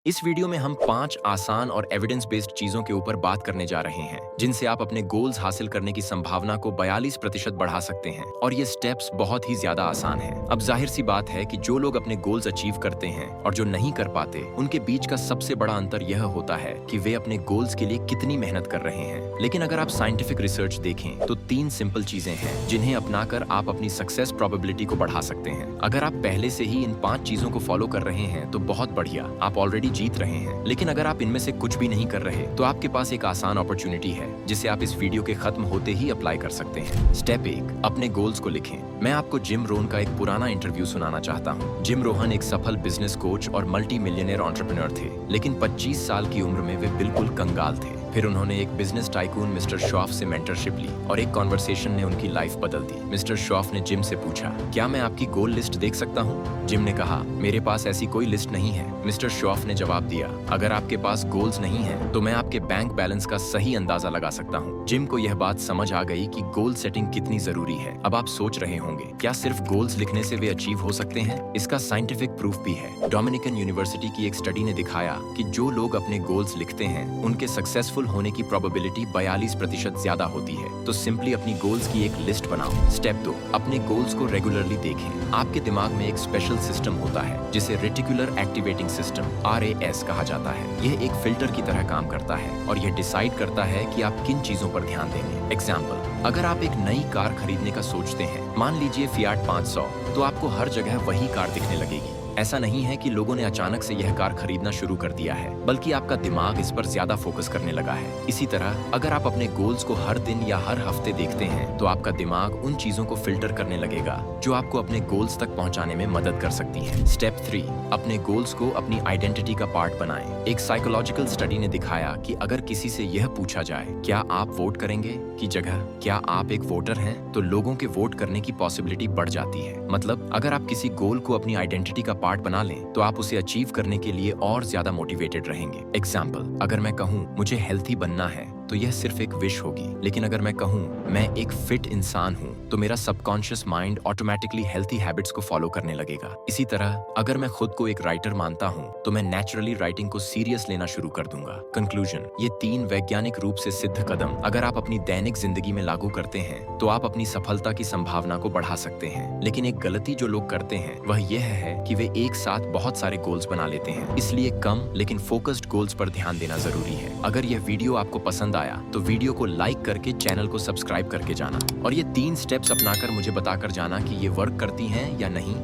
इस वीडियो में हम 5 आसान और एविडेंस बेस्ड चीजों के ऊपर बात करने जा रहे हैं जिनसे आप अपने गोल्स हासिल करने की संभावना को 42% बढ़ा सकते हैं। और ये स्टेप्स बहुत ही ज्यादा आसान हैं। अब जाहिर सी बात है कि जो लोग अपने गोल्स अचीव करते हैं और जो नहीं कर पाते, उनके बीच का सबसे बड़ा अंतर यह होता है कि वे अपने गोल्स के लिए कितनी मेहनत कर रहे हैं। लेकिन अगर आप साइंटिफिक रिसर्च देखें तो 3 सिंपल चीजें हैं जिन्हें अपनाकर आप अपनी सक्सेस प्रोबेबिलिटी को बढ़ा सकते हैं। अगर आप पहले से ही इन 5 चीजों को फॉलो कर रहे हैं तो बहुत बढ़िया, आप ऑलरेडी जीत रहे हैं। लेकिन अगर आप इनमें से कुछ भी नहीं कर रहे तो आपके पास एक आसान अपॉर्चुनिटी है जिसे आप इस वीडियो के खत्म होते ही अप्लाई कर सकते हैं। स्टेप 1, अपने गोल्स को लिखें। मैं आपको जिम रोहन का एक पुराना इंटरव्यू सुनाना चाहता हूँ। जिम रोहन एक सफल बिजनेस कोच और मल्टी मिलियनेयर एंटरप्रेन्योर थे, लेकिन 25 साल की उम्र में वे बिल्कुल कंगाल थे। फिर उन्होंने एक बिजनेस टाइकून मिस्टर श्रॉफ से मेंटरशिप ली और एक कॉन्वर्सेशन ने उनकी लाइफ बदल दी। मिस्टर श्रॉफ ने जिम से पूछा, क्या मैं आपकी गोल लिस्ट देख सकता हूँ? जिम ने कहा, मेरे पास ऐसी कोई लिस्ट नहीं है। मिस्टर श्रॉफ ने जवाब दिया, अगर आपके पास गोल्स नहीं है तो मैं आपके बैंक बैलेंस का सही अंदाजा लगा सकता हूँ। जिम को यह बात समझ आ गई कि गोल सेटिंग कितनी जरूरी है। अब आप सोच रहे होंगे, क्या सिर्फ गोल्स लिखने से वे अचीव हो सकते हैं? इसका साइंटिफिक प्रूफ भी है। डोमिनिकन यूनिवर्सिटी की एक स्टडी ने दिखाया कि जो लोग अपने गोल्स लिखते हैं उनके सक्सेसफुल होने की प्रोबेबिलिटी 42% ज्यादा होती है। तो सिंपली अपनी गोल्स की एक लिस्ट बनाओ। स्टेप 2, अपने गोल्स को रेगुलरली देखें। आपके दिमाग में एक स्पेशल सिस्टम होता है जिसे रेटिकुलर एक्टिवेटिंग सिस्टम RAS कहा जाता है। यह एक फिल्टर की तरह काम करता है और यह डिसाइड करता है कि आप किन चीजों पर ध्यान देंगे। एग्जाम्पल, अगर आप एक नई कार खरीदने का सोचते हैं, मान लीजिए फिएट 500, तो आपको हर जगह वही कार दिखने लगेगी। ऐसा नहीं है कि लोगों ने अचानक से यह कार खरीदना शुरू कर दिया है, बल्कि आपका दिमाग इस पर ज्यादा फोकस करने लगा है। इसी तरह अगर आप अपने गोल्स को हर दिन या हर हफ्ते देखते हैं तो आपका दिमाग उन चीजों को फिल्टर करने लगेगा जो आपको अपने गोल्स तक पहुंचाने में मदद कर सकती हैं। स्टेप 3, अपने गोल्स को अपनी आइडेंटिटी का पार्ट बनाएं। एक साइकोलॉजिकल स्टडी ने दिखाया कि अगर किसी से यह पूछा जाए, क्या आप वोट करेंगे की जगह क्या आप एक वोटर हैं, तो लोगों के वोट करने की पॉसिबिलिटी बढ़ जाती है। मतलब अगर आप किसी गोल को अपनी आइडेंटिटी का पार्ट बना लें तो आप उसे अचीव करने के लिए और ज्यादा मोटिवेटेड रहेंगे। एग्जाम्पल, अगर मैं कहूँ मुझे हेल्थी बनना है तो यह सिर्फ एक विश होगी, लेकिन अगर मैं कहूँ मैं एक फिट इंसान हूँ तो मेरा subconscious mind automatically healthy habits को फॉलो करने लगेगा। इसी तरह अगर मैं खुद को एक राइटर मानता हूँ तो मैं नेचुरली राइटिंग को सीरियस लेना शुरू कर दूंगा। कंक्लूजन, ये 3 वैज्ञानिक रूप से सिद्ध कदम अगर आप अपनी दैनिक जिंदगी में लागू करते हैं तो आप अपनी सफलता की संभावना को बढ़ा सकते हैं। लेकिन एक गलती जो लोग करते हैं वह यह है कि वे एक साथ बहुत सारे गोल्स बना लेते हैं। इसलिए कम लेकिन फोकस्ड गोल्स पर ध्यान देना जरूरी है। अगर यह वीडियो आपको पसंद आया तो वीडियो को लाइक करके चैनल को सब्सक्राइब करके जाना और ये 3 स्टेप्स अपनाकर मुझे बताकर जाना कि ये वर्क करती हैं या नहीं।